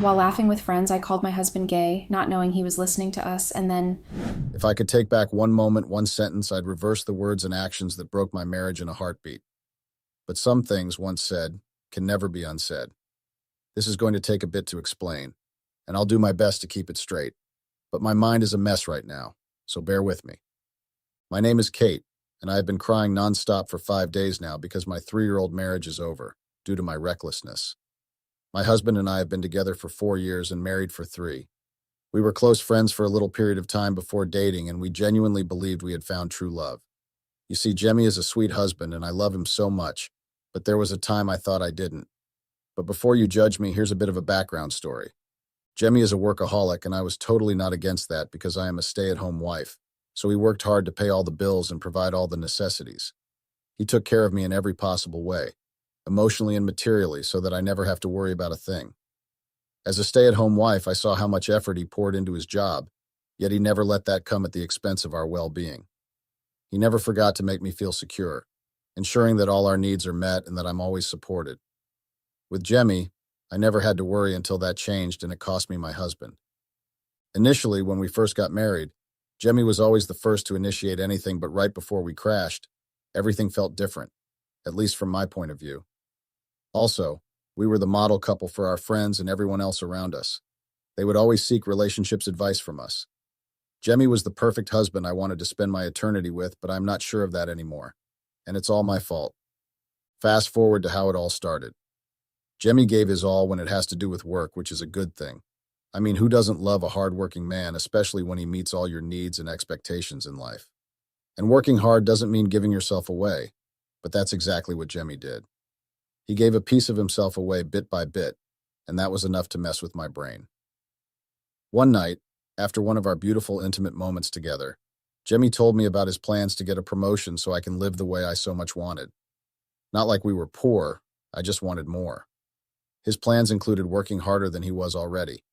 While laughing with friends, I called my husband gay, not knowing he was listening to us, and then, If I could take back one moment, one sentence, I'd reverse the words and actions that broke my marriage in a heartbeat. But some things, once said, can never be unsaid. This is going to take a bit to explain, and I'll do my best to keep it straight. But my mind is a mess right now, so bear with me. My name is Kate, and I have been crying nonstop for 5 days now because my 3-year-old marriage is over, due to my recklessness. My husband and I have been together for 4 years and married for 3. We were close friends for a little period of time before dating, and we genuinely believed we had found true love. You see, Jemmy is a sweet husband, and I love him so much, but there was a time I thought I didn't. But before you judge me, here's a bit of a background story. Jemmy is a workaholic, and I was totally not against that because I am a stay-at-home wife, so he worked hard to pay all the bills and provide all the necessities. He took care of me in every possible way, emotionally and materially, so that I never have to worry about a thing. As a stay-at-home wife, I saw how much effort he poured into his job, yet he never let that come at the expense of our well-being. He never forgot to make me feel secure, ensuring that all our needs are met and that I'm always supported. With Jemmy, I never had to worry until that changed, and it cost me my husband. Initially, when we first got married, Jemmy was always the first to initiate anything, but right before we crashed, everything felt different, at least from my point of view. Also, we were the model couple for our friends and everyone else around us. They would always seek relationships advice from us. Jemmy was the perfect husband I wanted to spend my eternity with, but I'm not sure of that anymore. And it's all my fault. Fast forward to how it all started. Jemmy gave his all when it has to do with work, which is a good thing. I mean, who doesn't love a hardworking man, especially when he meets all your needs and expectations in life? And working hard doesn't mean giving yourself away, but that's exactly what Jemmy did. He gave a piece of himself away bit by bit, and that was enough to mess with my brain. One night, after one of our beautiful intimate moments together, Jemmy told me about his plans to get a promotion so I can live the way I so much wanted. Not like we were poor, I just wanted more. His plans included working harder than he was already.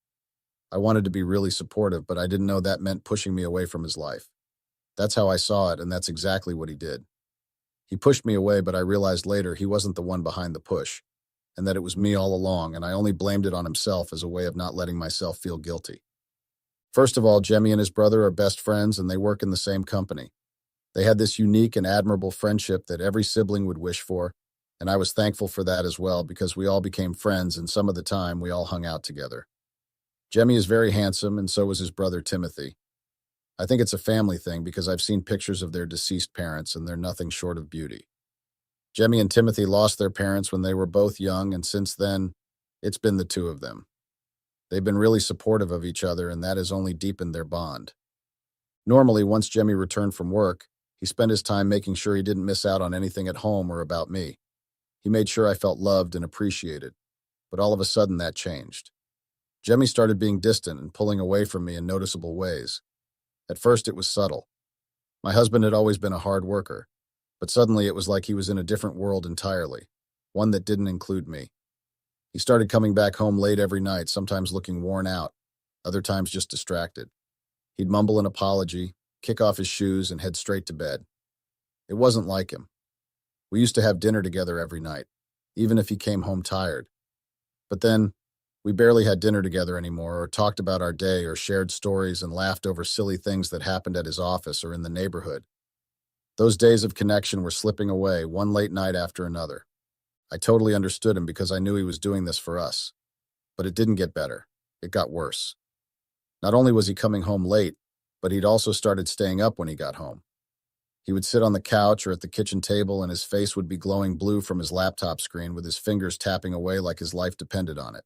I wanted to be really supportive, but I didn't know that meant pushing me away from his life. That's how I saw it, and that's exactly what he did. He pushed me away, but I realized later he wasn't the one behind the push, and that it was me all along, and I only blamed it on himself as a way of not letting myself feel guilty. First of all, Jemmy and his brother are best friends, and they work in the same company. They had this unique and admirable friendship that every sibling would wish for, and I was thankful for that as well because we all became friends, and some of the time we all hung out together. Jemmy is very handsome, and so is his brother Timothy. I think it's a family thing because I've seen pictures of their deceased parents, and they're nothing short of beauty. Jemmy and Timothy lost their parents when they were both young, and since then, it's been the two of them. They've been really supportive of each other, and that has only deepened their bond. Normally, once Jemmy returned from work, he spent his time making sure he didn't miss out on anything at home or about me. He made sure I felt loved and appreciated, but all of a sudden that changed. Jemmy started being distant and pulling away from me in noticeable ways. At first, it was subtle. My husband had always been a hard worker, but suddenly it was like he was in a different world entirely, one that didn't include me. He started coming back home late every night, sometimes looking worn out, other times just distracted. He'd mumble an apology, kick off his shoes, and head straight to bed. It wasn't like him. We used to have dinner together every night, even if he came home tired. But then, we barely had dinner together anymore, or talked about our day, or shared stories and laughed over silly things that happened at his office or in the neighborhood. Those days of connection were slipping away, one late night after another. I totally understood him because I knew he was doing this for us. But it didn't get better. It got worse. Not only was he coming home late, but he'd also started staying up when he got home. He would sit on the couch or at the kitchen table, and his face would be glowing blue from his laptop screen with his fingers tapping away like his life depended on it.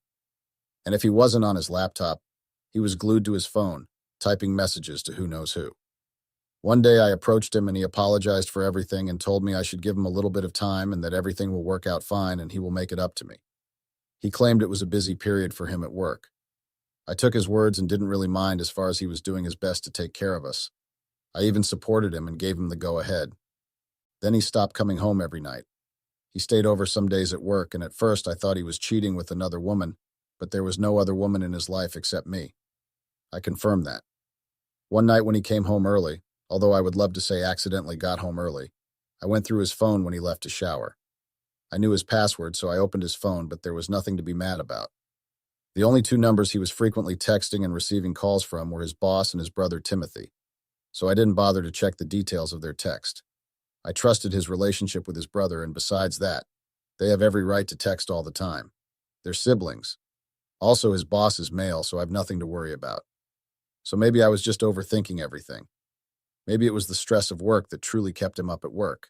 And if he wasn't on his laptop, he was glued to his phone, typing messages to who knows who. One day I approached him and he apologized for everything and told me I should give him a little bit of time and that everything will work out fine and he will make it up to me. He claimed it was a busy period for him at work. I took his words and didn't really mind as far as he was doing his best to take care of us. I even supported him and gave him the go-ahead. Then he stopped coming home every night. He stayed over some days at work, and at first I thought he was cheating with another woman, but there was no other woman in his life except me. I confirmed that. One night when he came home early, although I would love to say accidentally got home early, I went through his phone when he left to shower. I knew his password, so I opened his phone, but there was nothing to be mad about. The only two numbers he was frequently texting and receiving calls from were his boss and his brother Timothy, so I didn't bother to check the details of their text. I trusted his relationship with his brother, and besides that, they have every right to text all the time. They're siblings. Also, his boss is male, so I've nothing to worry about. So maybe I was just overthinking everything. Maybe it was the stress of work that truly kept him up at work.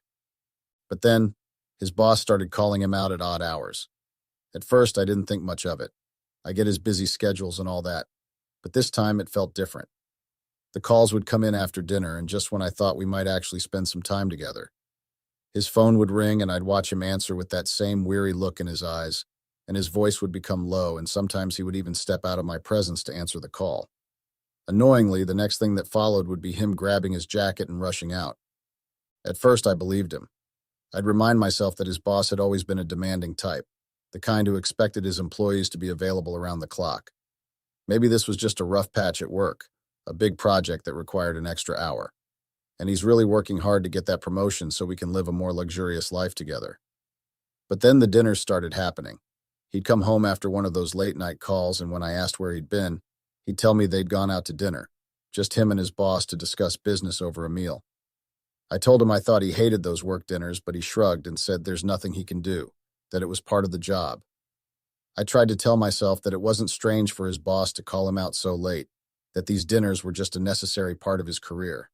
But then, his boss started calling him out at odd hours. At first, I didn't think much of it. I get his busy schedules and all that. But this time, it felt different. The calls would come in after dinner, and just when I thought we might actually spend some time together. His phone would ring, and I'd watch him answer with that same weary look in his eyes, and his voice would become low, and sometimes he would even step out of my presence to answer the call. Annoyingly, the next thing that followed would be him grabbing his jacket and rushing out. At first, I believed him. I'd remind myself that his boss had always been a demanding type, the kind who expected his employees to be available around the clock. Maybe this was just a rough patch at work, a big project that required an extra hour. And he's really working hard to get that promotion so we can live a more luxurious life together. But then the dinners started happening. He'd come home after one of those late-night calls, and when I asked where he'd been, he'd tell me they'd gone out to dinner, just him and his boss to discuss business over a meal. I told him I thought he hated those work dinners, but he shrugged and said there's nothing he can do, that it was part of the job. I tried to tell myself that it wasn't strange for his boss to call him out so late, that these dinners were just a necessary part of his career.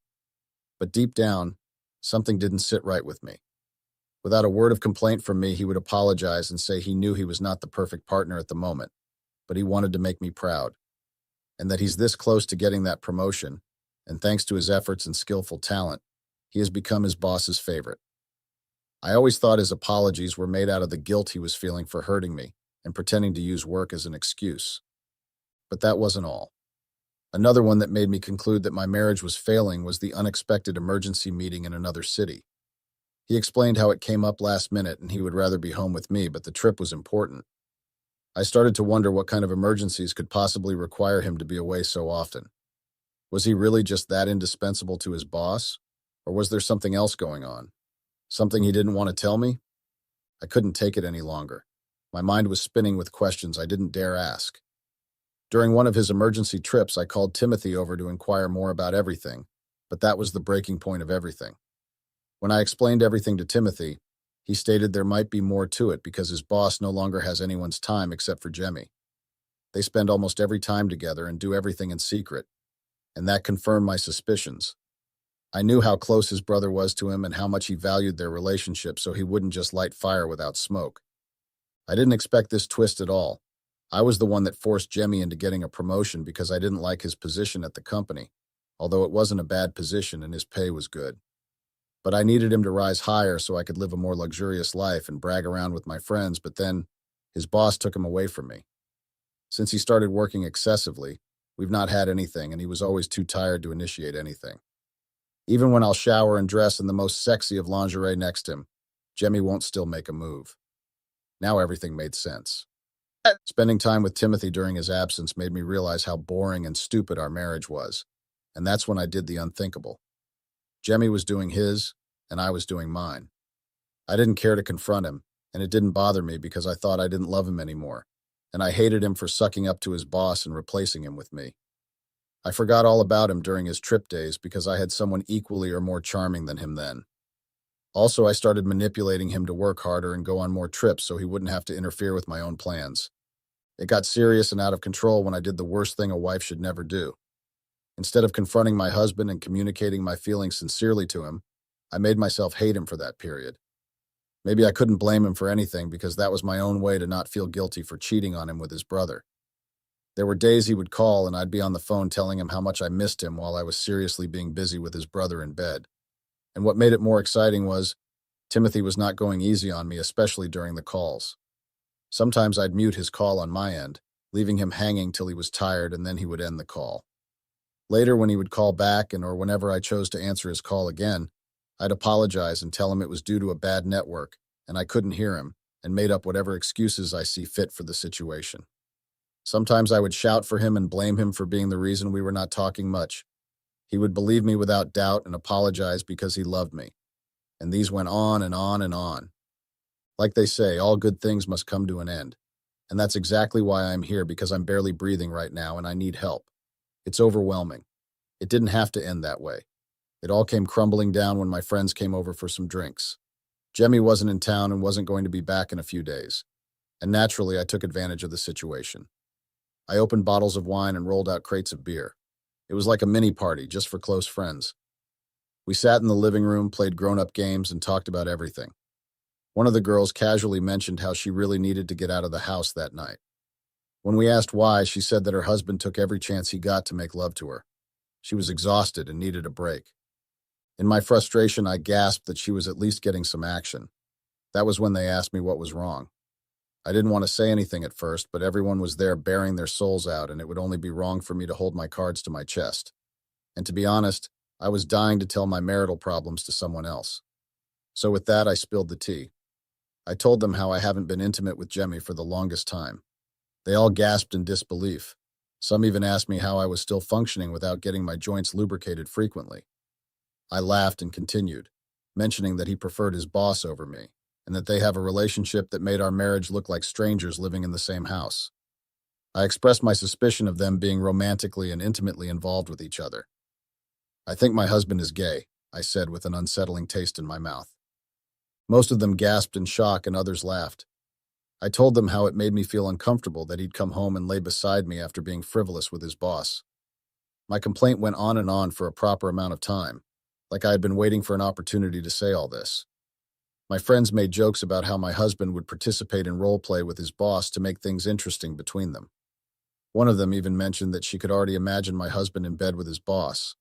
But deep down, something didn't sit right with me. Without a word of complaint from me, he would apologize and say he knew he was not the perfect partner at the moment, but he wanted to make me proud. And that he's this close to getting that promotion, and thanks to his efforts and skillful talent, he has become his boss's favorite. I always thought his apologies were made out of the guilt he was feeling for hurting me and pretending to use work as an excuse. But that wasn't all. Another one that made me conclude that my marriage was failing was the unexpected emergency meeting in another city. He explained how it came up last minute and he would rather be home with me, but the trip was important. I started to wonder what kind of emergencies could possibly require him to be away so often. Was he really just that indispensable to his boss? Or was there something else going on? Something he didn't want to tell me? I couldn't take it any longer. My mind was spinning with questions I didn't dare ask. During one of his emergency trips, I called Timothy over to inquire more about everything, but that was the breaking point of everything. When I explained everything to Timothy, he stated there might be more to it because his boss no longer has anyone's time except for Jemmy. They spend almost every time together and do everything in secret, and that confirmed my suspicions. I knew how close his brother was to him and how much he valued their relationship, so he wouldn't just light fire without smoke. I didn't expect this twist at all. I was the one that forced Jemmy into getting a promotion because I didn't like his position at the company, although it wasn't a bad position and his pay was good. But I needed him to rise higher so I could live a more luxurious life and brag around with my friends, but then his boss took him away from me. Since he started working excessively, we've not had anything, and he was always too tired to initiate anything. Even when I'll shower and dress in the most sexy of lingerie next to him, Jemmy won't still make a move. Now everything made sense. Spending time with Timothy during his absence made me realize how boring and stupid our marriage was, and that's when I did the unthinkable. Jemmy was doing his, and I was doing mine. I didn't care to confront him, and it didn't bother me because I thought I didn't love him anymore, and I hated him for sucking up to his boss and replacing him with me. I forgot all about him during his trip days because I had someone equally or more charming than him then. Also, I started manipulating him to work harder and go on more trips so he wouldn't have to interfere with my own plans. It got serious and out of control when I did the worst thing a wife should never do. Instead of confronting my husband and communicating my feelings sincerely to him, I made myself hate him for that period. Maybe I couldn't blame him for anything because that was my own way to not feel guilty for cheating on him with his brother. There were days he would call and I'd be on the phone telling him how much I missed him while I was seriously being busy with his brother in bed. And what made it more exciting was Timothy was not going easy on me, especially during the calls. Sometimes I'd mute his call on my end, leaving him hanging till he was tired, and then he would end the call. Later, when he would call back or whenever I chose to answer his call again, I'd apologize and tell him it was due to a bad network and I couldn't hear him, and made up whatever excuses I see fit for the situation. Sometimes I would shout for him and blame him for being the reason we were not talking much. He would believe me without doubt and apologize because he loved me. And these went on and on and on. Like they say, all good things must come to an end. And that's exactly why I'm here, because I'm barely breathing right now and I need help. It's overwhelming. It didn't have to end that way. It all came crumbling down when my friends came over for some drinks. Jemmy wasn't in town and wasn't going to be back in a few days. And naturally, I took advantage of the situation. I opened bottles of wine and rolled out crates of beer. It was like a mini party, just for close friends. We sat in the living room, played grown-up games, and talked about everything. One of the girls casually mentioned how she really needed to get out of the house that night. When we asked why, she said that her husband took every chance he got to make love to her. She was exhausted and needed a break. In my frustration, I gasped that she was at least getting some action. That was when they asked me what was wrong. I didn't want to say anything at first, but everyone was there bearing their souls out, and it would only be wrong for me to hold my cards to my chest. And to be honest, I was dying to tell my marital problems to someone else. So with that, I spilled the tea. I told them how I haven't been intimate with Jemmy for the longest time. They all gasped in disbelief. Some even asked me how I was still functioning without getting my joints lubricated frequently. I laughed and continued, mentioning that he preferred his boss over me, and that they have a relationship that made our marriage look like strangers living in the same house. I expressed my suspicion of them being romantically and intimately involved with each other. "I think my husband is gay," I said with an unsettling taste in my mouth. Most of them gasped in shock and others laughed. I told them how it made me feel uncomfortable that he'd come home and lay beside me after being frivolous with his boss. My complaint went on and on for a proper amount of time, like I had been waiting for an opportunity to say all this. My friends made jokes about how my husband would participate in role play with his boss to make things interesting between them. One of them even mentioned that she could already imagine my husband in bed with his boss,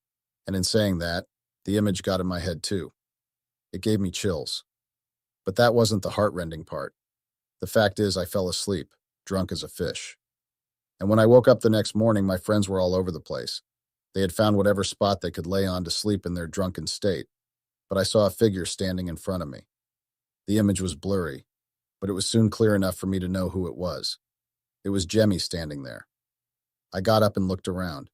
and in saying that, the image got in my head too. It gave me chills. But that wasn't the heart-rending part. The fact is, I fell asleep, drunk as a fish. And when I woke up the next morning, my friends were all over the place. They had found whatever spot they could lay on to sleep in their drunken state, but I saw a figure standing in front of me. The image was blurry, but it was soon clear enough for me to know who it was. It was Jemmy standing there. I got up and looked around.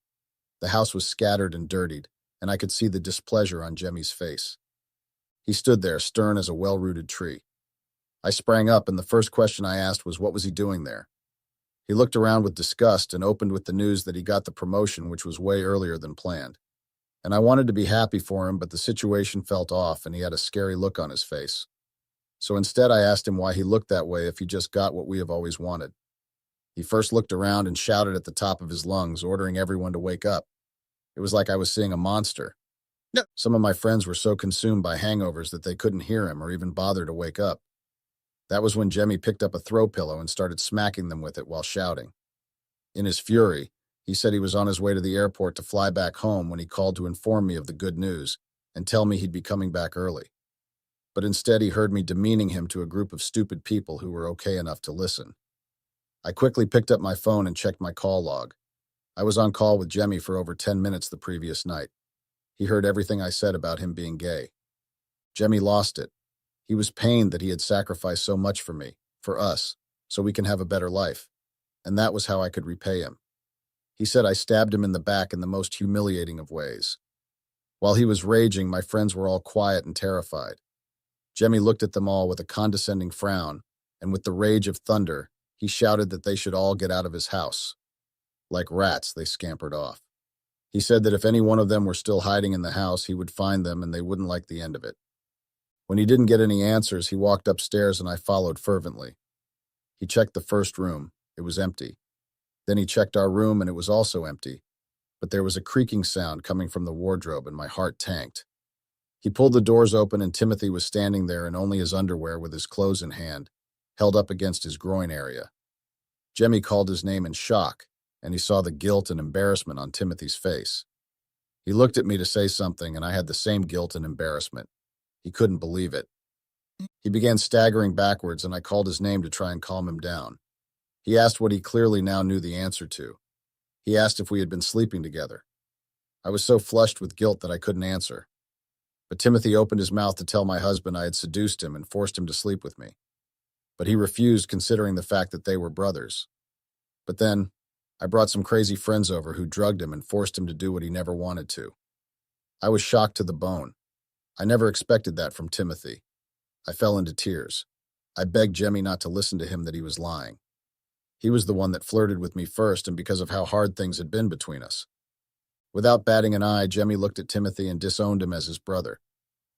The house was scattered and dirtied, and I could see the displeasure on Jemmy's face. He stood there, stern as a well-rooted tree. I sprang up, and the first question I asked was, what was he doing there? He looked around with disgust and opened with the news that he got the promotion, which was way earlier than planned. And I wanted to be happy for him, but the situation felt off, and he had a scary look on his face. So instead, I asked him why he looked that way if he just got what we have always wanted. He first looked around and shouted at the top of his lungs, ordering everyone to wake up. It was like I was seeing a monster. No. Some of my friends were so consumed by hangovers that they couldn't hear him or even bother to wake up. That was when Jemmy picked up a throw pillow and started smacking them with it while shouting. In his fury, he said he was on his way to the airport to fly back home when he called to inform me of the good news and tell me he'd be coming back early. But instead, he heard me demeaning him to a group of stupid people who were okay enough to listen. I quickly picked up my phone and checked my call log. I was on call with Jemmy for over 10 minutes the previous night. He heard everything I said about him being gay. Jemmy lost it. He was pained that he had sacrificed so much for me, for us, so we can have a better life. And that was how I could repay him. He said I stabbed him in the back in the most humiliating of ways. While he was raging, my friends were all quiet and terrified. Jemmy looked at them all with a condescending frown, and with the rage of thunder, he shouted that they should all get out of his house. Like rats, they scampered off. He said that if any one of them were still hiding in the house, he would find them and they wouldn't like the end of it. When he didn't get any answers, he walked upstairs and I followed fervently. He checked the first room. It was empty. Then he checked our room and it was also empty, but there was a creaking sound coming from the wardrobe and my heart tanked. He pulled the doors open and Timothy was standing there in only his underwear with his clothes in hand, held up against his groin area. Jemmy called his name in shock, and he saw the guilt and embarrassment on Timothy's face. He looked at me to say something, and I had the same guilt and embarrassment. He couldn't believe it. He began staggering backwards, and I called his name to try and calm him down. He asked what he clearly now knew the answer to. He asked if we had been sleeping together. I was so flushed with guilt that I couldn't answer. But Timothy opened his mouth to tell my husband I had seduced him and forced him to sleep with me. But he refused, considering the fact that they were brothers. But then, I brought some crazy friends over who drugged him and forced him to do what he never wanted to. I was shocked to the bone. I never expected that from Timothy. I fell into tears. I begged Jemmy not to listen to him, that he was lying. He was the one that flirted with me first, and because of how hard things had been between us. Without batting an eye, Jemmy looked at Timothy and disowned him as his brother.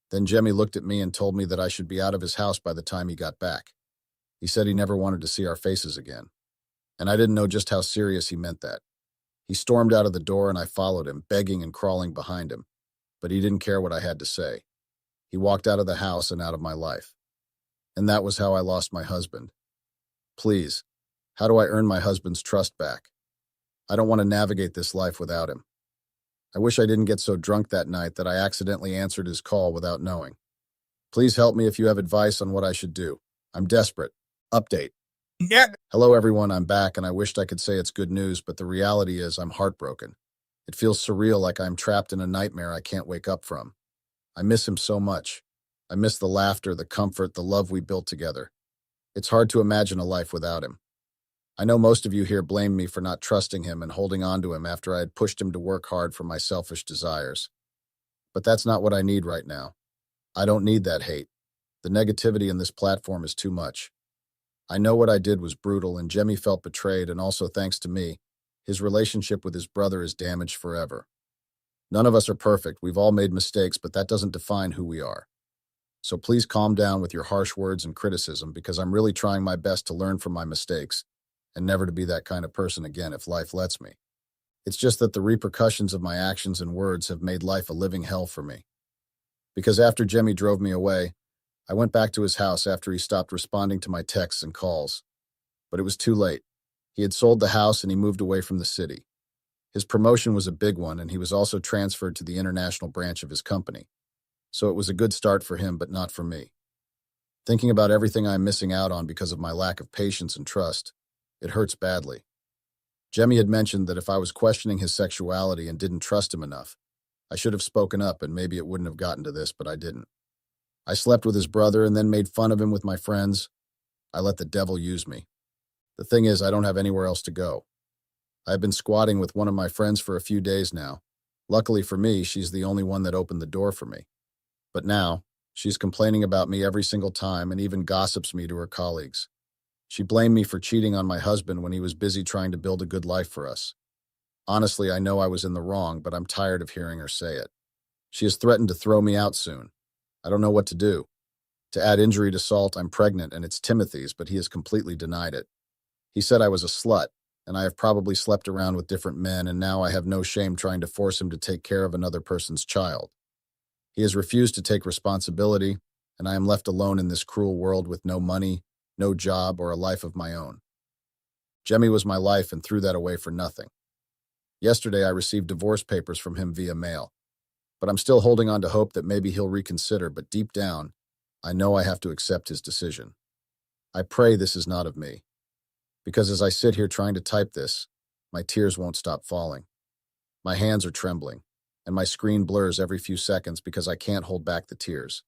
Then Jemmy looked at me and told me that I should be out of his house by the time he got back. He said he never wanted to see our faces again. And I didn't know just how serious he meant that. He stormed out of the door and I followed him, begging and crawling behind him. But he didn't care what I had to say. He walked out of the house and out of my life. And that was how I lost my husband. Please, how do I earn my husband's trust back? I don't want to navigate this life without him. I wish I didn't get so drunk that night that I accidentally answered his call without knowing. Please help me if you have advice on what I should do. I'm desperate. Update. Yeah. Hello everyone, I'm back and I wished I could say it's good news, but the reality is I'm heartbroken. It feels surreal, like I'm trapped in a nightmare I can't wake up from. I miss him so much. I miss the laughter, the comfort, the love we built together. It's hard to imagine a life without him. I know most of you here blame me for not trusting him and holding on to him after I had pushed him to work hard for my selfish desires. But that's not what I need right now. I don't need that hate. The negativity in this platform is too much. I know what I did was brutal, and Jemmy felt betrayed, and also thanks to me, his relationship with his brother is damaged forever. None of us are perfect. We've all made mistakes, but that doesn't define who we are. So please calm down with your harsh words and criticism, because I'm really trying my best to learn from my mistakes and never to be that kind of person again if life lets me. It's just that the repercussions of my actions and words have made life a living hell for me. Because after Jemmy drove me away, I went back to his house after he stopped responding to my texts and calls. But it was too late. He had sold the house and he moved away from the city. His promotion was a big one, and he was also transferred to the international branch of his company. So it was a good start for him, but not for me. Thinking about everything I'm missing out on because of my lack of patience and trust, it hurts badly. Jemmy had mentioned that if I was questioning his sexuality and didn't trust him enough, I should have spoken up and maybe it wouldn't have gotten to this, but I didn't. I slept with his brother and then made fun of him with my friends. I let the devil use me. The thing is, I don't have anywhere else to go. I've been squatting with one of my friends for a few days now. Luckily for me, she's the only one that opened the door for me. But now, she's complaining about me every single time and even gossips me to her colleagues. She blamed me for cheating on my husband when he was busy trying to build a good life for us. Honestly, I know I was in the wrong, but I'm tired of hearing her say it. She has threatened to throw me out soon. I don't know what to do. To add injury to salt, I'm pregnant and it's Timothy's, but he has completely denied it. He said I was a slut, and I have probably slept around with different men, and now I have no shame trying to force him to take care of another person's child. He has refused to take responsibility, and I am left alone in this cruel world with no money, no job, or a life of my own. Jemmy was my life and threw that away for nothing. Yesterday, I received divorce papers from him via mail, but I'm still holding on to hope that maybe he'll reconsider, but deep down, I know I have to accept his decision. I pray this is not of me, because as I sit here trying to type this, my tears won't stop falling. My hands are trembling, and my screen blurs every few seconds because I can't hold back the tears.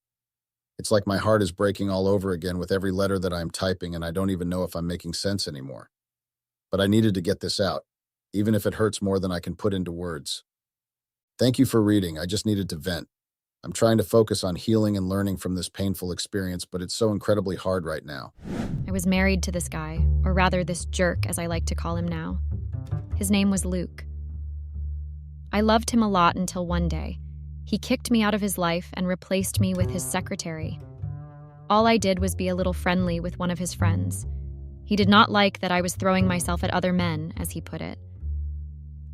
It's like my heart is breaking all over again with every letter that I'm typing, and I don't even know if I'm making sense anymore. But I needed to get this out, even if it hurts more than I can put into words. Thank you for reading. I just needed to vent. I'm trying to focus on healing and learning from this painful experience, but it's so incredibly hard right now. I was married to this guy, or rather this jerk, as I like to call him now. His name was Luke. I loved him a lot until one day. He kicked me out of his life and replaced me with his secretary. All I did was be a little friendly with one of his friends. He did not like that I was throwing myself at other men, as he put it.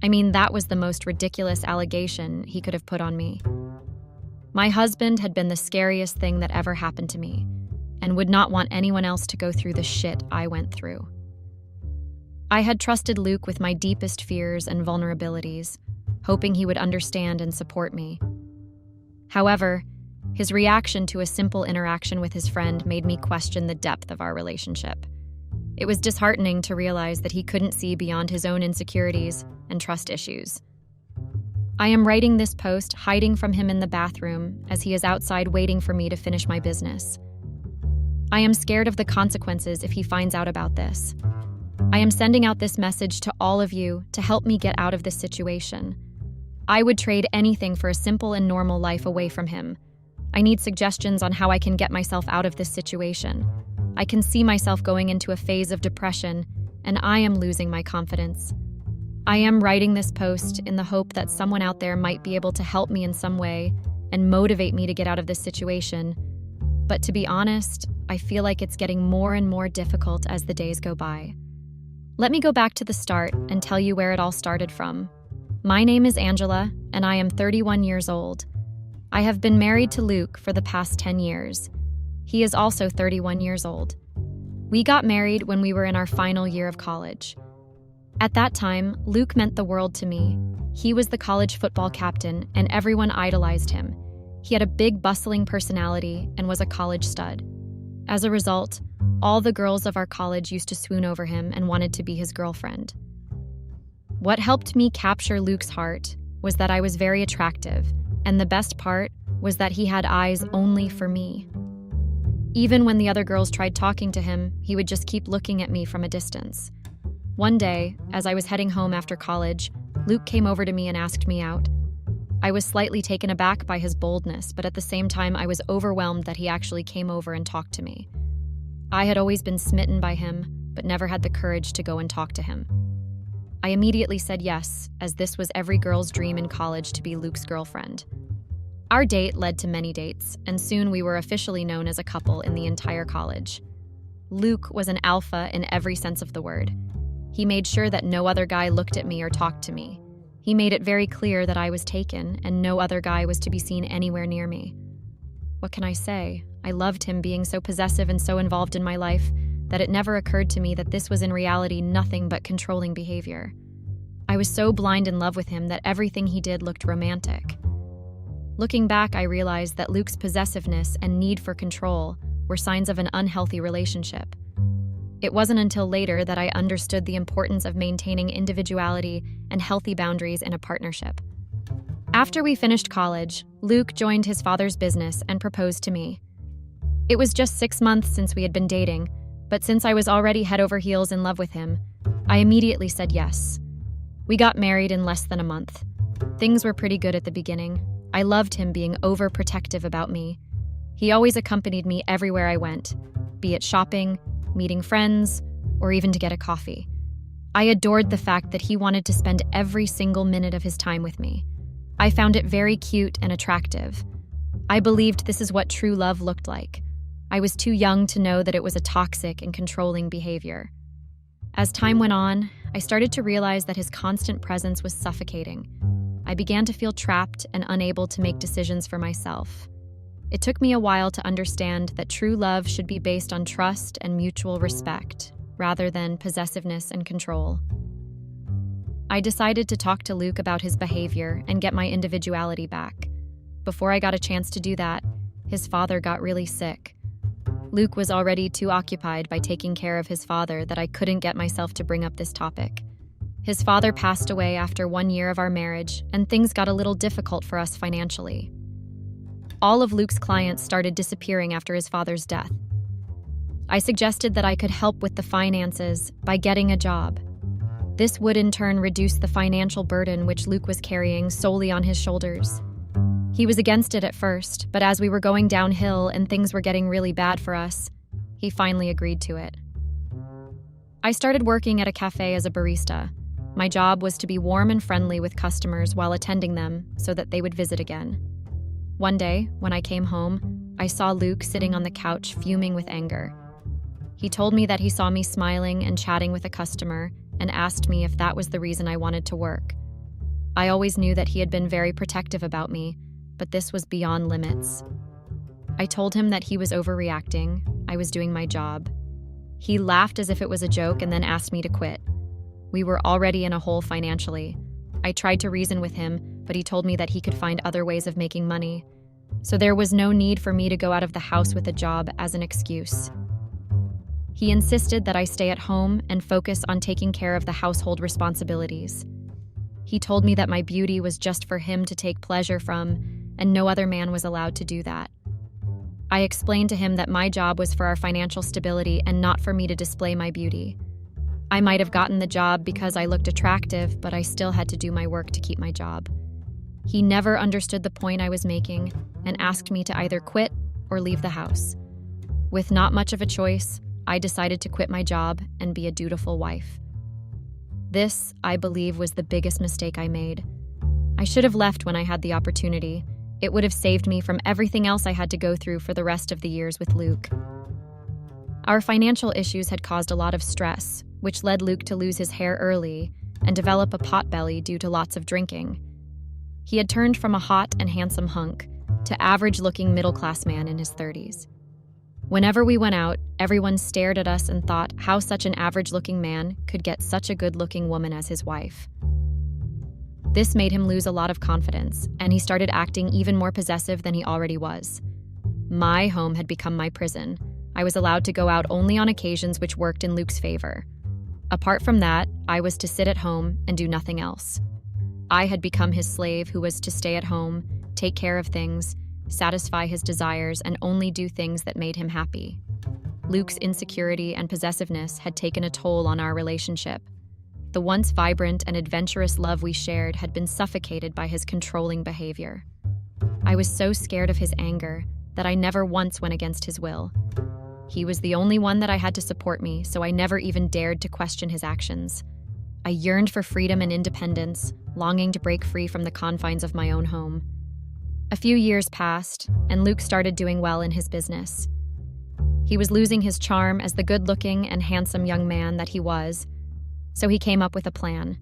I mean, that was the most ridiculous allegation he could have put on me. My husband had been the scariest thing that ever happened to me, and would not want anyone else to go through the shit I went through. I had trusted Luke with my deepest fears and vulnerabilities, hoping he would understand and support me. However, his reaction to a simple interaction with his friend made me question the depth of our relationship. It was disheartening to realize that he couldn't see beyond his own insecurities and trust issues. I am writing this post hiding from him in the bathroom as he is outside waiting for me to finish my business. I am scared of the consequences if he finds out about this. I am sending out this message to all of you to help me get out of this situation. I would trade anything for a simple and normal life away from him. I need suggestions on how I can get myself out of this situation. I can see myself going into a phase of depression, and I am losing my confidence. I am writing this post in the hope that someone out there might be able to help me in some way and motivate me to get out of this situation. But to be honest, I feel like it's getting more and more difficult as the days go by. Let me go back to the start and tell you where it all started from. My name is Angela, and I am 31 years old. I have been married to Luke for the past 10 years. He is also 31 years old. We got married when we were in our final year of college. At that time, Luke meant the world to me. He was the college football captain, and everyone idolized him. He had a big, bustling personality and was a college stud. As a result, all the girls of our college used to swoon over him and wanted to be his girlfriend. What helped me capture Luke's heart was that I was very attractive, and the best part was that he had eyes only for me. Even when the other girls tried talking to him, he would just keep looking at me from a distance. One day, as I was heading home after college, Luke came over to me and asked me out. I was slightly taken aback by his boldness, but at the same time, I was overwhelmed that he actually came over and talked to me. I had always been smitten by him, but never had the courage to go and talk to him. I immediately said yes, as this was every girl's dream in college to be Luke's girlfriend. Our date led to many dates, and soon we were officially known as a couple in the entire college. Luke was an alpha in every sense of the word. He made sure that no other guy looked at me or talked to me. He made it very clear that I was taken, and no other guy was to be seen anywhere near me. What can I say? I loved him being so possessive and so involved in my life that it never occurred to me that this was in reality nothing but controlling behavior. I was so blind in love with him that everything he did looked romantic. Looking back, I realized that Luke's possessiveness and need for control were signs of an unhealthy relationship. It wasn't until later that I understood the importance of maintaining individuality and healthy boundaries in a partnership. After we finished college, Luke joined his father's business and proposed to me. It was just 6 months since we had been dating, but since I was already head over heels in love with him, I immediately said yes. We got married in less than a month. Things were pretty good at the beginning. I loved him being overprotective about me. He always accompanied me everywhere I went, be it shopping, meeting friends, or even to get a coffee. I adored the fact that he wanted to spend every single minute of his time with me. I found it very cute and attractive. I believed this is what true love looked like. I was too young to know that it was a toxic and controlling behavior. As time went on, I started to realize that his constant presence was suffocating. I began to feel trapped and unable to make decisions for myself. It took me a while to understand that true love should be based on trust and mutual respect, rather than possessiveness and control. I decided to talk to Luke about his behavior and get my individuality back. Before I got a chance to do that, his father got really sick. Luke was already too occupied by taking care of his father that I couldn't get myself to bring up this topic. His father passed away after 1 year of our marriage, and things got a little difficult for us financially. All of Luke's clients started disappearing after his father's death. I suggested that I could help with the finances by getting a job. This would in turn reduce the financial burden which Luke was carrying solely on his shoulders. He was against it at first, but as we were going downhill and things were getting really bad for us, he finally agreed to it. I started working at a cafe as a barista. My job was to be warm and friendly with customers while attending them so that they would visit again. One day, when I came home, I saw Luke sitting on the couch fuming with anger. He told me that he saw me smiling and chatting with a customer and asked me if that was the reason I wanted to work. I always knew that he had been very protective about me, but this was beyond limits. I told him that he was overreacting. I was doing my job. He laughed as if it was a joke and then asked me to quit. We were already in a hole financially. I tried to reason with him, but he told me that he could find other ways of making money. So there was no need for me to go out of the house with a job as an excuse. He insisted that I stay at home and focus on taking care of the household responsibilities. He told me that my beauty was just for him to take pleasure from, and no other man was allowed to do that. I explained to him that my job was for our financial stability and not for me to display my beauty. I might have gotten the job because I looked attractive, but I still had to do my work to keep my job. He never understood the point I was making and asked me to either quit or leave the house. With not much of a choice, I decided to quit my job and be a dutiful wife. This, I believe, was the biggest mistake I made. I should have left when I had the opportunity. It would have saved me from everything else I had to go through for the rest of the years with Luke. Our financial issues had caused a lot of stress, which led Luke to lose his hair early and develop a potbelly due to lots of drinking. He had turned from a hot and handsome hunk to average-looking middle-class man in his 30s. Whenever we went out, everyone stared at us and thought how such an average-looking man could get such a good-looking woman as his wife. This made him lose a lot of confidence, and he started acting even more possessive than he already was. My home had become my prison. I was allowed to go out only on occasions which worked in Luke's favor. Apart from that, I was to sit at home and do nothing else. I had become his slave who was to stay at home, take care of things, satisfy his desires, and only do things that made him happy. Luke's insecurity and possessiveness had taken a toll on our relationship. The once vibrant and adventurous love we shared had been suffocated by his controlling behavior. I was so scared of his anger that I never once went against his will. He was the only one that I had to support me, so I never even dared to question his actions. I yearned for freedom and independence, longing to break free from the confines of my own home. A few years passed, and Luke started doing well in his business. He was losing his charm as the good-looking and handsome young man that he was, so he came up with a plan.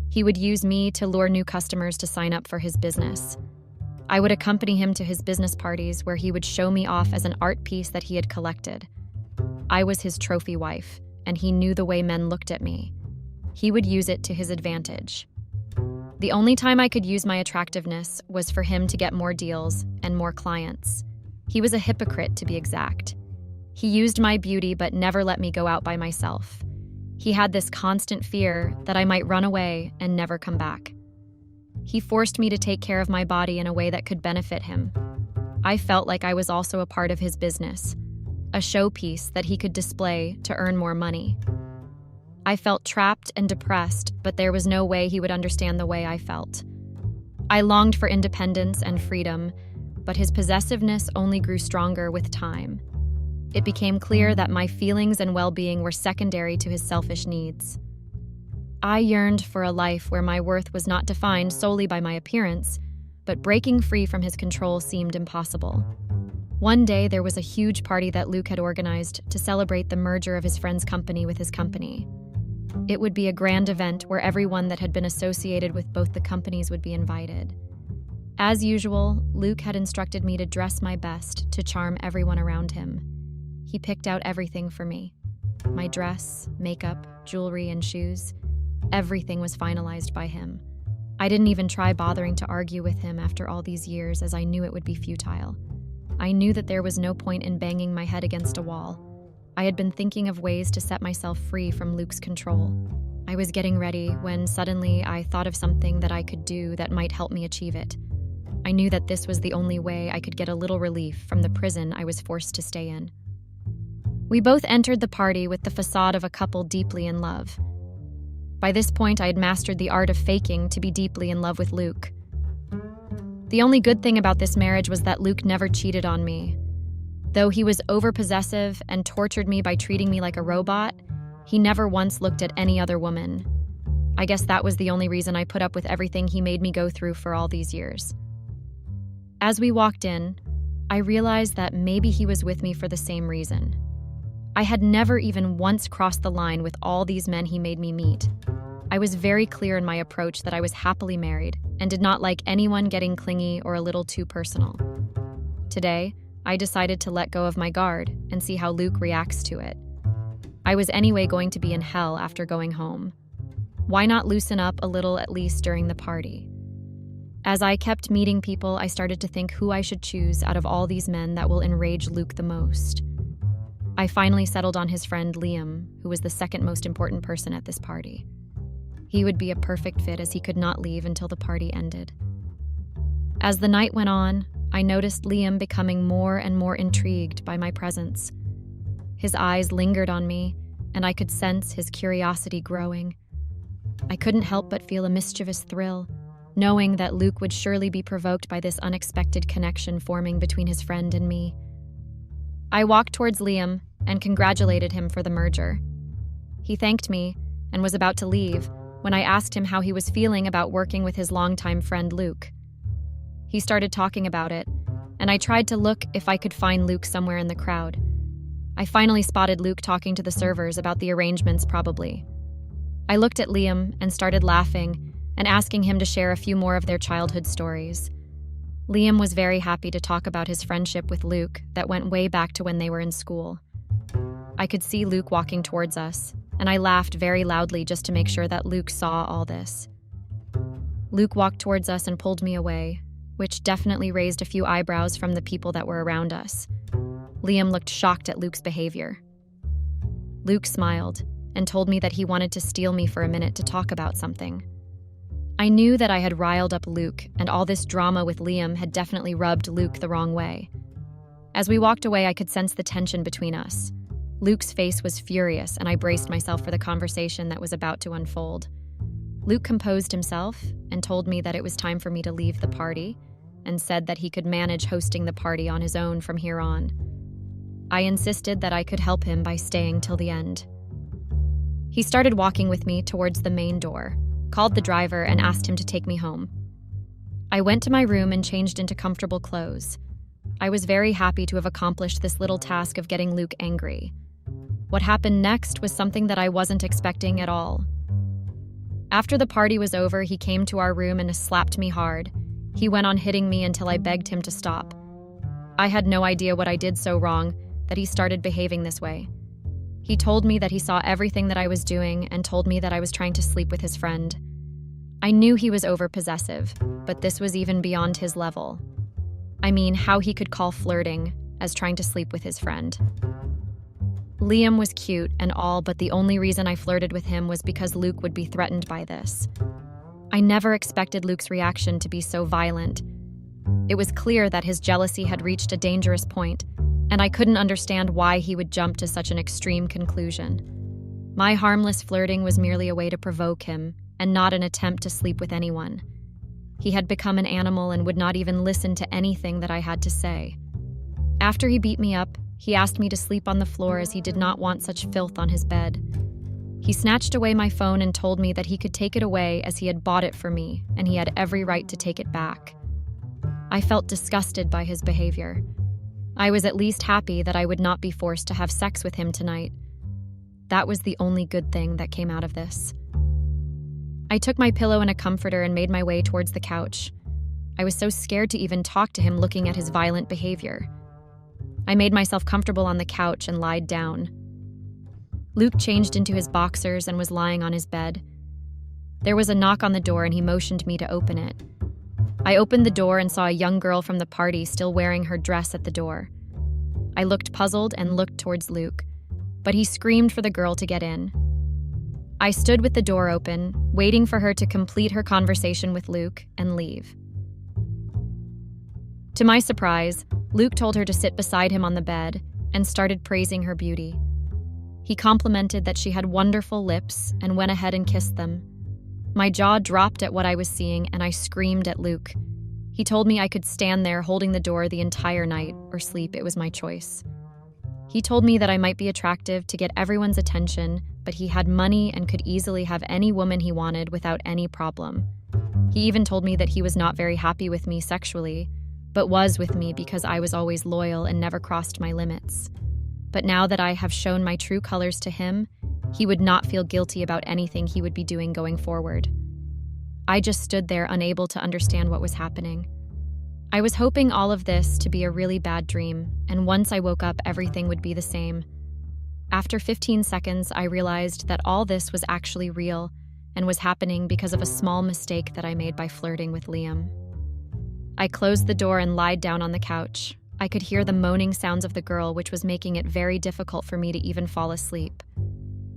He would use me to lure new customers to sign up for his business. I would accompany him to his business parties where he would show me off as an art piece that he had collected. I was his trophy wife, and he knew the way men looked at me. He would use it to his advantage. The only time I could use my attractiveness was for him to get more deals and more clients. He was a hypocrite, to be exact. He used my beauty but never let me go out by myself. He had this constant fear that I might run away and never come back. He forced me to take care of my body in a way that could benefit him. I felt like I was also a part of his business, a showpiece that he could display to earn more money. I felt trapped and depressed, but there was no way he would understand the way I felt. I longed for independence and freedom, but his possessiveness only grew stronger with time. It became clear that my feelings and well-being were secondary to his selfish needs. I yearned for a life where my worth was not defined solely by my appearance, but breaking free from his control seemed impossible. One day, there was a huge party that Luke had organized to celebrate the merger of his friend's company with his company. It would be a grand event where everyone that had been associated with both the companies would be invited. As usual, Luke had instructed me to dress my best to charm everyone around him. He picked out everything for me. My dress, makeup, jewelry, and shoes. Everything was finalized by him. I didn't even try bothering to argue with him after all these years, as I knew it would be futile. I knew that there was no point in banging my head against a wall. I had been thinking of ways to set myself free from Luke's control. I was getting ready when suddenly I thought of something that I could do that might help me achieve it. I knew that this was the only way I could get a little relief from the prison I was forced to stay in. We both entered the party with the facade of a couple deeply in love. By this point, I had mastered the art of faking to be deeply in love with Luke. The only good thing about this marriage was that Luke never cheated on me. Though he was overpossessive and tortured me by treating me like a robot, he never once looked at any other woman. I guess that was the only reason I put up with everything he made me go through for all these years. As we walked in, I realized that maybe he was with me for the same reason. I had never even once crossed the line with all these men he made me meet. I was very clear in my approach that I was happily married and did not like anyone getting clingy or a little too personal. Today, I decided to let go of my guard and see how Luke reacts to it. I was anyway going to be in hell after going home. Why not loosen up a little at least during the party? As I kept meeting people, I started to think who I should choose out of all these men that will enrage Luke the most. I finally settled on his friend Liam, who was the second most important person at this party. He would be a perfect fit as he could not leave until the party ended. As the night went on, I noticed Liam becoming more and more intrigued by my presence. His eyes lingered on me, and I could sense his curiosity growing. I couldn't help but feel a mischievous thrill, knowing that Luke would surely be provoked by this unexpected connection forming between his friend and me. I walked towards Liam, and congratulated him for the merger. He thanked me and was about to leave when I asked him how he was feeling about working with his longtime friend Luke. He started talking about it, and I tried to look if I could find Luke somewhere in the crowd. I finally spotted Luke talking to the servers about the arrangements, probably. I looked at Liam and started laughing and asking him to share a few more of their childhood stories. Liam was very happy to talk about his friendship with Luke that went way back to when they were in school. I could see Luke walking towards us, and I laughed very loudly just to make sure that Luke saw all this. Luke walked towards us and pulled me away, which definitely raised a few eyebrows from the people that were around us. Liam looked shocked at Luke's behavior. Luke smiled and told me that he wanted to steal me for a minute to talk about something. I knew that I had riled up Luke, and all this drama with Liam had definitely rubbed Luke the wrong way. As we walked away, I could sense the tension between us. Luke's face was furious, and I braced myself for the conversation that was about to unfold. Luke composed himself and told me that it was time for me to leave the party, and said that he could manage hosting the party on his own from here on. I insisted that I could help him by staying till the end. He started walking with me towards the main door, called the driver, and asked him to take me home. I went to my room and changed into comfortable clothes. I was very happy to have accomplished this little task of getting Luke angry. What happened next was something that I wasn't expecting at all. After the party was over, he came to our room and slapped me hard. He went on hitting me until I begged him to stop. I had no idea what I did so wrong that he started behaving this way. He told me that he saw everything that I was doing and told me that I was trying to sleep with his friend. I knew he was over-possessive, but this was even beyond his level. I mean, how he could call flirting as trying to sleep with his friend. Liam was cute and all, but the only reason I flirted with him was because Luke would be threatened by this. I never expected Luke's reaction to be so violent. It was clear that his jealousy had reached a dangerous point, and I couldn't understand why he would jump to such an extreme conclusion. My harmless flirting was merely a way to provoke him, and not an attempt to sleep with anyone. He had become an animal and would not even listen to anything that I had to say. After he beat me up, he asked me to sleep on the floor as he did not want such filth on his bed. He snatched away my phone and told me that he could take it away as he had bought it for me, and he had every right to take it back. I felt disgusted by his behavior. I was at least happy that I would not be forced to have sex with him tonight. That was the only good thing that came out of this. I took my pillow and a comforter and made my way towards the couch. I was so scared to even talk to him looking at his violent behavior. I made myself comfortable on the couch and lied down. Luke changed into his boxers and was lying on his bed. There was a knock on the door and he motioned me to open it. I opened the door and saw a young girl from the party still wearing her dress at the door. I looked puzzled and looked towards Luke, but he screamed for the girl to get in. I stood with the door open, waiting for her to complete her conversation with Luke and leave. To my surprise, Luke told her to sit beside him on the bed and started praising her beauty. He complimented that she had wonderful lips and went ahead and kissed them. My jaw dropped at what I was seeing and I screamed at Luke. He told me I could stand there holding the door the entire night or sleep. It was my choice. He told me that I might be attractive to get everyone's attention, but he had money and could easily have any woman he wanted without any problem. He even told me that he was not very happy with me sexually, but was with me because I was always loyal and never crossed my limits. But now that I have shown my true colors to him, he would not feel guilty about anything he would be doing going forward. I just stood there unable to understand what was happening. I was hoping all of this to be a really bad dream, and once I woke up, everything would be the same. After 15 seconds, I realized that all this was actually real and was happening because of a small mistake that I made by flirting with Liam. I closed the door and lied down on the couch. I could hear the moaning sounds of the girl, which was making it very difficult for me to even fall asleep.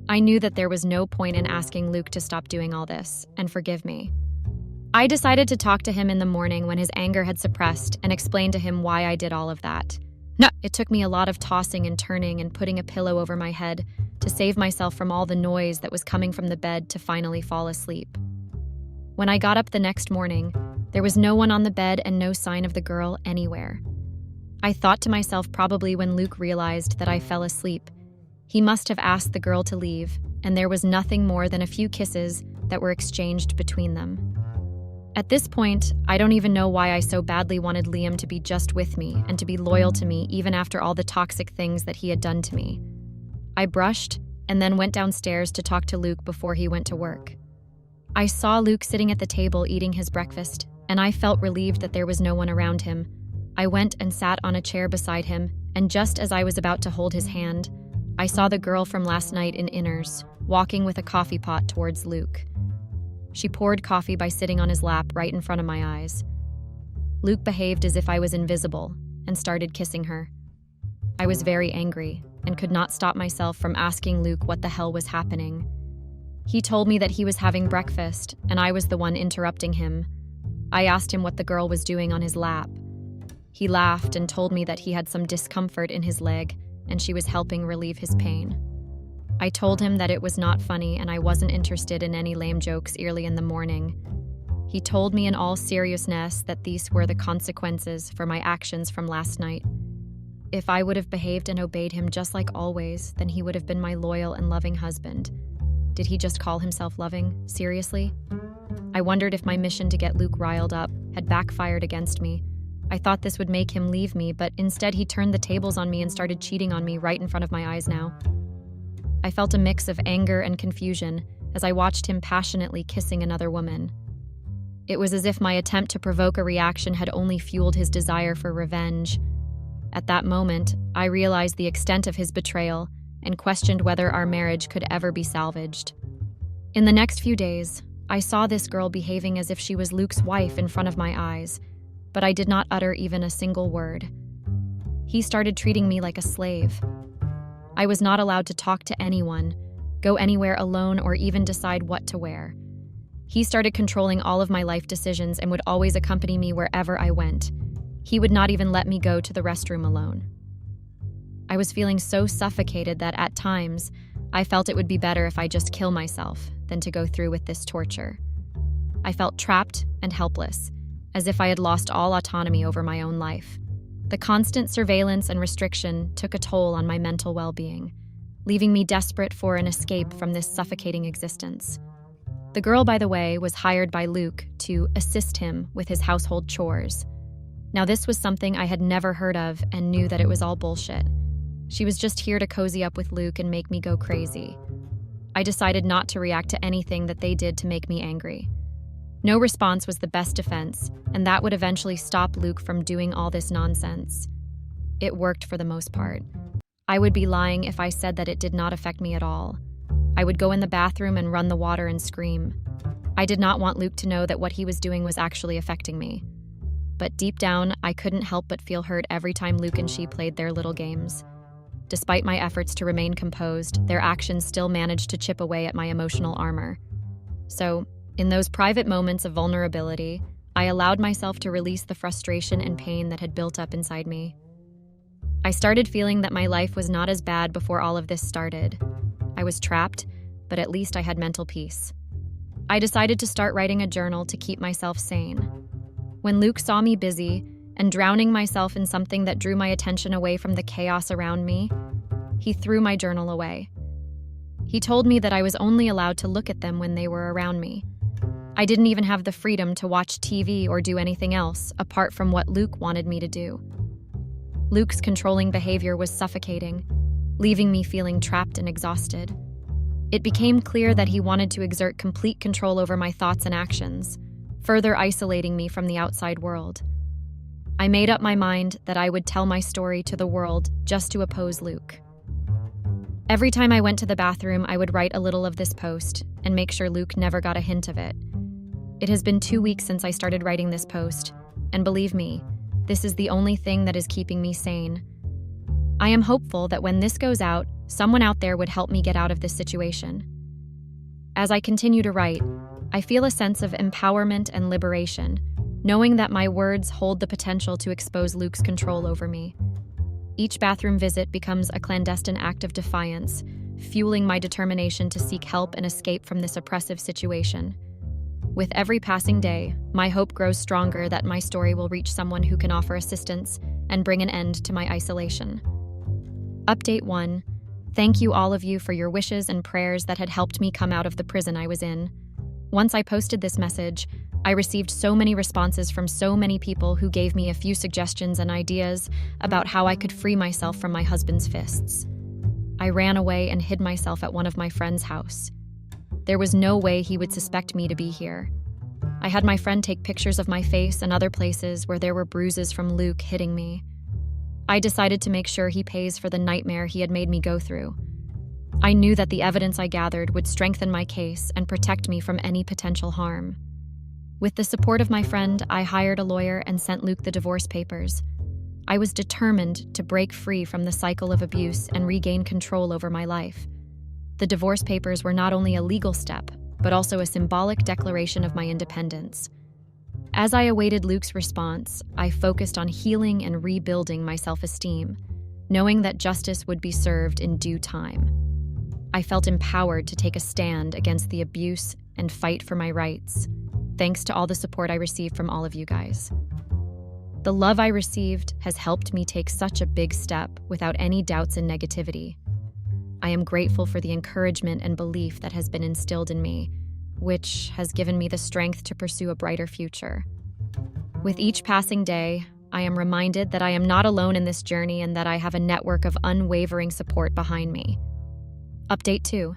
I knew that there was no point in asking Luke to stop doing all this and forgive me. I decided to talk to him in the morning when his anger had suppressed and explain to him why I did all of that. No, it took me a lot of tossing and turning and putting a pillow over my head to save myself from all the noise that was coming from the bed to finally fall asleep. When I got up the next morning, there was no one on the bed and no sign of the girl anywhere. I thought to myself, probably when Luke realized that I fell asleep, He must have asked the girl to leave, and there was nothing more than a few kisses that were exchanged between them. At this point, I don't even know why I so badly wanted Liam to be just with me and to be loyal to me even after all the toxic things that he had done to me. I brushed and then went downstairs to talk to Luke before he went to work. I saw Luke sitting at the table eating his breakfast, and I felt relieved that there was no one around him. I went and sat on a chair beside him, and just as I was about to hold his hand, I saw the girl from last night in inners, walking with a coffee pot towards Luke. She poured coffee by sitting on his lap right in front of my eyes. Luke behaved as if I was invisible and started kissing her. I was very angry and could not stop myself from asking Luke what the hell was happening. He told me that he was having breakfast, and I was the one interrupting him. I asked him what the girl was doing on his lap. He laughed and told me that he had some discomfort in his leg, and she was helping relieve his pain. I told him that it was not funny and I wasn't interested in any lame jokes early in the morning. He told me in all seriousness that these were the consequences for my actions from last night. If I would have behaved and obeyed him just like always, then he would have been my loyal and loving husband. Did he just call himself loving? Seriously? I wondered if my mission to get Luke riled up had backfired against me. I thought this would make him leave me, but instead he turned the tables on me and started cheating on me right in front of my eyes now. I felt a mix of anger and confusion as I watched him passionately kissing another woman. It was as if my attempt to provoke a reaction had only fueled his desire for revenge. At that moment, I realized the extent of his betrayal and questioned whether our marriage could ever be salvaged. In the next few days, I saw this girl behaving as if she was Luke's wife in front of my eyes, but I did not utter even a single word. He started treating me like a slave. I was not allowed to talk to anyone, go anywhere alone, or even decide what to wear. He started controlling all of my life decisions and would always accompany me wherever I went. He would not even let me go to the restroom alone. I was feeling so suffocated that at times, I felt it would be better if I just kill myself than to go through with this torture. I felt trapped and helpless, as if I had lost all autonomy over my own life. The constant surveillance and restriction took a toll on my mental well-being, leaving me desperate for an escape from this suffocating existence. The girl, by the way, was hired by Luke to assist him with his household chores. Now, this was something I had never heard of and knew that it was all bullshit. She was just here to cozy up with Luke and make me go crazy. I decided not to react to anything that they did to make me angry. No response was the best defense, and that would eventually stop Luke from doing all this nonsense. It worked for the most part. I would be lying if I said that it did not affect me at all. I would go in the bathroom and run the water and scream. I did not want Luke to know that what he was doing was actually affecting me. But deep down, I couldn't help but feel hurt every time Luke and she played their little games. Despite my efforts to remain composed, their actions still managed to chip away at my emotional armor. So, in those private moments of vulnerability, I allowed myself to release the frustration and pain that had built up inside me. I started feeling that my life was not as bad before all of this started. I was trapped, but at least I had mental peace. I decided to start writing a journal to keep myself sane. When Luke saw me busy and drowning myself in something that drew my attention away from the chaos around me, he threw my journal away. He told me that I was only allowed to look at them when they were around me. I didn't even have the freedom to watch TV or do anything else apart from what Luke wanted me to do. Luke's controlling behavior was suffocating, leaving me feeling trapped and exhausted. It became clear that he wanted to exert complete control over my thoughts and actions, further isolating me from the outside world. I made up my mind that I would tell my story to the world just to oppose Luke. Every time I went to the bathroom, I would write a little of this post and make sure Luke never got a hint of it. It has been 2 weeks since I started writing this post, and believe me, this is the only thing that is keeping me sane. I am hopeful that when this goes out, someone out there would help me get out of this situation. As I continue to write, I feel a sense of empowerment and liberation, knowing that my words hold the potential to expose Luke's control over me. Each bathroom visit becomes a clandestine act of defiance, fueling my determination to seek help and escape from this oppressive situation. With every passing day, my hope grows stronger that my story will reach someone who can offer assistance and bring an end to my isolation. Update 1. Thank you, all of you, for your wishes and prayers that had helped me come out of the prison I was in. Once I posted this message, I received so many responses from so many people who gave me a few suggestions and ideas about how I could free myself from my husband's fists. I ran away and hid myself at one of my friend's house. There was no way he would suspect me to be here. I had my friend take pictures of my face and other places where there were bruises from Luke hitting me. I decided to make sure he pays for the nightmare he had made me go through. I knew that the evidence I gathered would strengthen my case and protect me from any potential harm. With the support of my friend, I hired a lawyer and sent Luke the divorce papers. I was determined to break free from the cycle of abuse and regain control over my life. The divorce papers were not only a legal step, but also a symbolic declaration of my independence. As I awaited Luke's response, I focused on healing and rebuilding my self-esteem, knowing that justice would be served in due time. I felt empowered to take a stand against the abuse and fight for my rights, thanks to all the support I received from all of you guys. The love I received has helped me take such a big step without any doubts and negativity. I am grateful for the encouragement and belief that has been instilled in me, which has given me the strength to pursue a brighter future. With each passing day, I am reminded that I am not alone in this journey and that I have a network of unwavering support behind me. Update 2.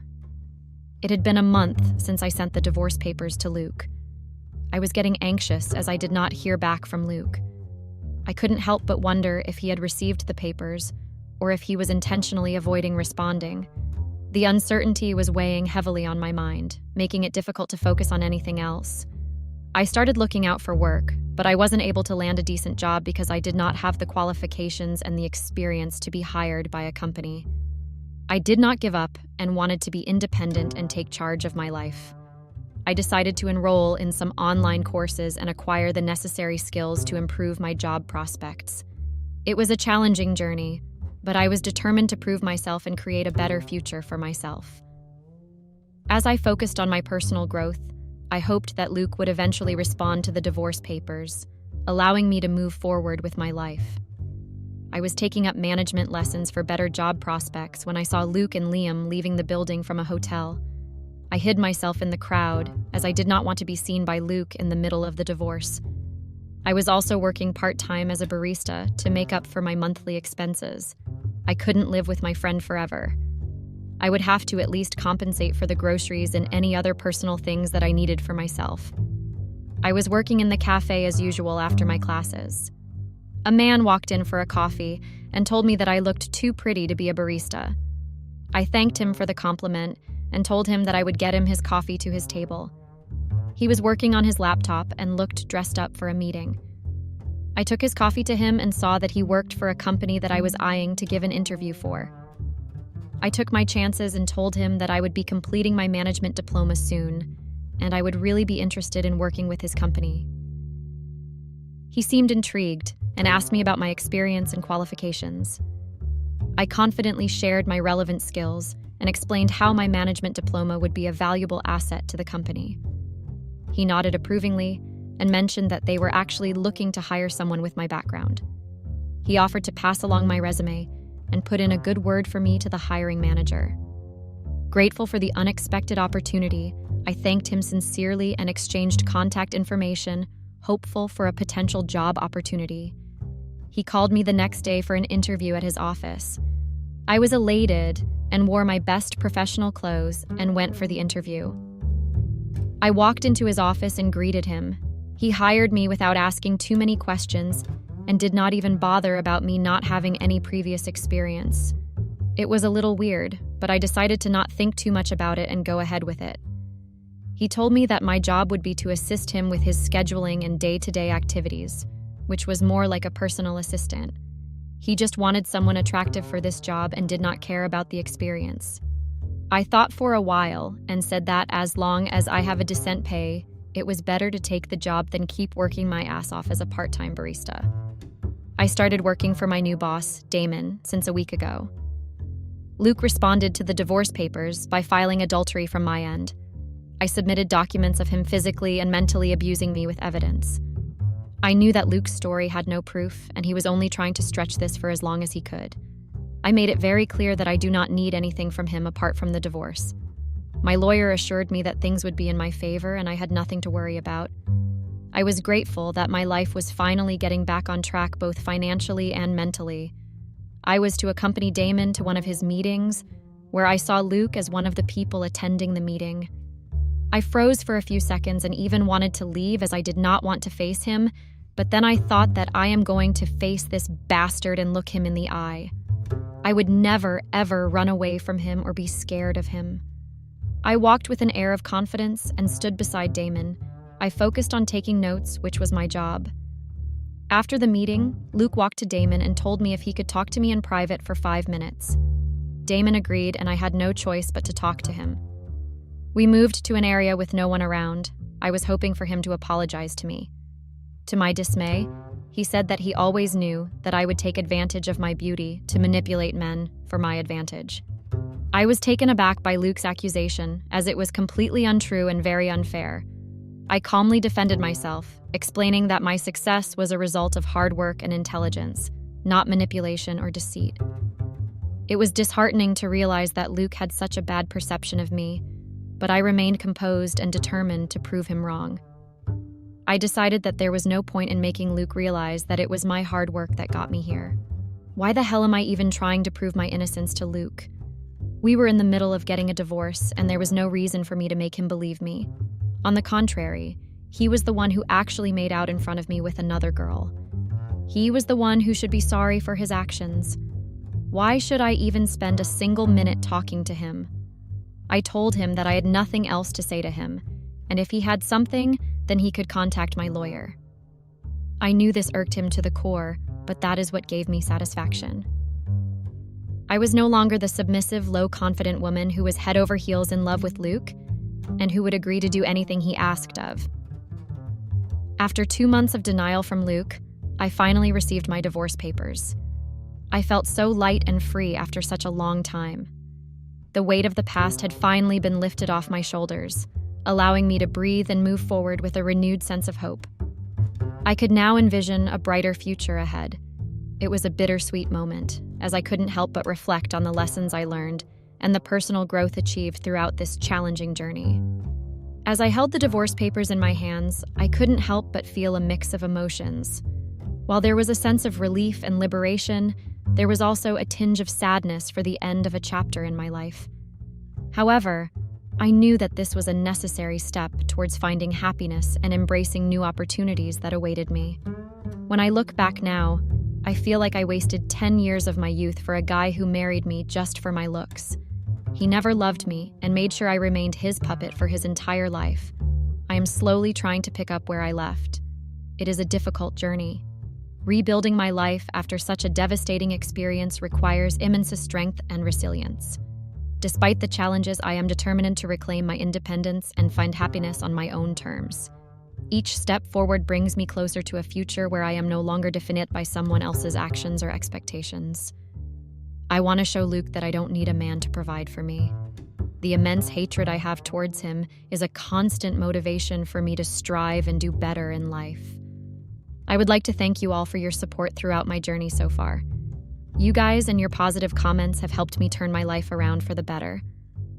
It had been a month since I sent the divorce papers to Luke. I was getting anxious as I did not hear back from Luke. I couldn't help but wonder if he had received the papers or if he was intentionally avoiding responding. The uncertainty was weighing heavily on my mind, making it difficult to focus on anything else. I started looking out for work, but I wasn't able to land a decent job because I did not have the qualifications and the experience to be hired by a company. I did not give up and wanted to be independent and take charge of my life. I decided to enroll in some online courses and acquire the necessary skills to improve my job prospects. It was a challenging journey, but I was determined to prove myself and create a better future for myself. As I focused on my personal growth, I hoped that Luke would eventually respond to the divorce papers, allowing me to move forward with my life. I was taking up management lessons for better job prospects when I saw Luke and Liam leaving the building from a hotel. I hid myself in the crowd, as I did not want to be seen by Luke in the middle of the divorce. I was also working part-time as a barista to make up for my monthly expenses. I couldn't live with my friend forever. I would have to at least compensate for the groceries and any other personal things that I needed for myself. I was working in the cafe as usual after my classes. A man walked in for a coffee and told me that I looked too pretty to be a barista. I thanked him for the compliment and told him that I would get him his coffee to his table. He was working on his laptop and looked dressed up for a meeting. I took his coffee to him and saw that he worked for a company that I was eyeing to give an interview for. I took my chances and told him that I would be completing my management diploma soon, and I would really be interested in working with his company. He seemed intrigued and asked me about my experience and qualifications. I confidently shared my relevant skills and explained how my management diploma would be a valuable asset to the company. He nodded approvingly and mentioned that they were actually looking to hire someone with my background. He offered to pass along my resume and put in a good word for me to the hiring manager. Grateful for the unexpected opportunity, I thanked him sincerely and exchanged contact information, hopeful for a potential job opportunity. He called me the next day for an interview at his office. I was elated and wore my best professional clothes and went for the interview. I walked into his office and greeted him. He hired me without asking too many questions and did not even bother about me not having any previous experience. It was a little weird, but I decided to not think too much about it and go ahead with it. He told me that my job would be to assist him with his scheduling and day-to-day activities, which was more like a personal assistant. He just wanted someone attractive for this job and did not care about the experience. I thought for a while and said that as long as I have a decent pay, it was better to take the job than keep working my ass off as a part-time barista. I started working for my new boss, Damon, since a week ago. Luke responded to the divorce papers by filing adultery from my end. I submitted documents of him physically and mentally abusing me with evidence. I knew that Luke's story had no proof, and he was only trying to stretch this for as long as he could. I made it very clear that I do not need anything from him apart from the divorce. My lawyer assured me that things would be in my favor and I had nothing to worry about. I was grateful that my life was finally getting back on track both financially and mentally. I was to accompany Damon to one of his meetings, where I saw Luke as one of the people attending the meeting. I froze for a few seconds and even wanted to leave as I did not want to face him, but then I thought that I am going to face this bastard and look him in the eye. I would never, ever run away from him or be scared of him. I walked with an air of confidence and stood beside Damon. I focused on taking notes, which was my job. After the meeting, Luke walked to Damon and told me if he could talk to me in private for 5 minutes. Damon agreed, and I had no choice but to talk to him. We moved to an area with no one around. I was hoping for him to apologize to me. To my dismay, he said that he always knew that I would take advantage of my beauty to manipulate men for my advantage. I was taken aback by Luke's accusation, as it was completely untrue and very unfair. I calmly defended myself, explaining that my success was a result of hard work and intelligence, not manipulation or deceit. It was disheartening to realize that Luke had such a bad perception of me, but I remained composed and determined to prove him wrong. I decided that there was no point in making Luke realize that it was my hard work that got me here. Why the hell am I even trying to prove my innocence to Luke? We were in the middle of getting a divorce, and there was no reason for me to make him believe me. On the contrary, he was the one who actually made out in front of me with another girl. He was the one who should be sorry for his actions. Why should I even spend a single minute talking to him? I told him that I had nothing else to say to him, and if he had something, then he could contact my lawyer. I knew this irked him to the core, but that is what gave me satisfaction. I was no longer the submissive, low-confident woman who was head over heels in love with Luke, and who would agree to do anything he asked of. After 2 months of denial from Luke, I finally received my divorce papers. I felt so light and free after such a long time. The weight of the past had finally been lifted off my shoulders, allowing me to breathe and move forward with a renewed sense of hope. I could now envision a brighter future ahead. It was a bittersweet moment, as I couldn't help but reflect on the lessons I learned and the personal growth achieved throughout this challenging journey. As I held the divorce papers in my hands, I couldn't help but feel a mix of emotions. While there was a sense of relief and liberation, there was also a tinge of sadness for the end of a chapter in my life. However, I knew that this was a necessary step towards finding happiness and embracing new opportunities that awaited me. When I look back now, I feel like I wasted 10 years of my youth for a guy who married me just for my looks. He never loved me and made sure I remained his puppet for his entire life. I am slowly trying to pick up where I left. It is a difficult journey. Rebuilding my life after such a devastating experience requires immense strength and resilience. Despite the challenges, I am determined to reclaim my independence and find happiness on my own terms. Each step forward brings me closer to a future where I am no longer defined by someone else's actions or expectations. I want to show Luke that I don't need a man to provide for me. The immense hatred I have towards him is a constant motivation for me to strive and do better in life. I would like to thank you all for your support throughout my journey so far. You guys and your positive comments have helped me turn my life around for the better.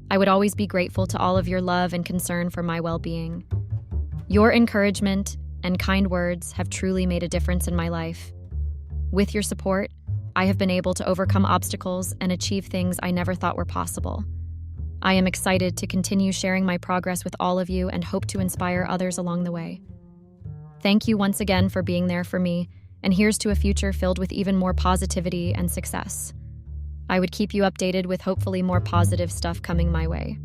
I would always be grateful to all of your love and concern for my well-being. Your encouragement and kind words have truly made a difference in my life. With your support, I have been able to overcome obstacles and achieve things I never thought were possible. I am excited to continue sharing my progress with all of you and hope to inspire others along the way. Thank you once again for being there for me, and here's to a future filled with even more positivity and success. I would keep you updated with hopefully more positive stuff coming my way.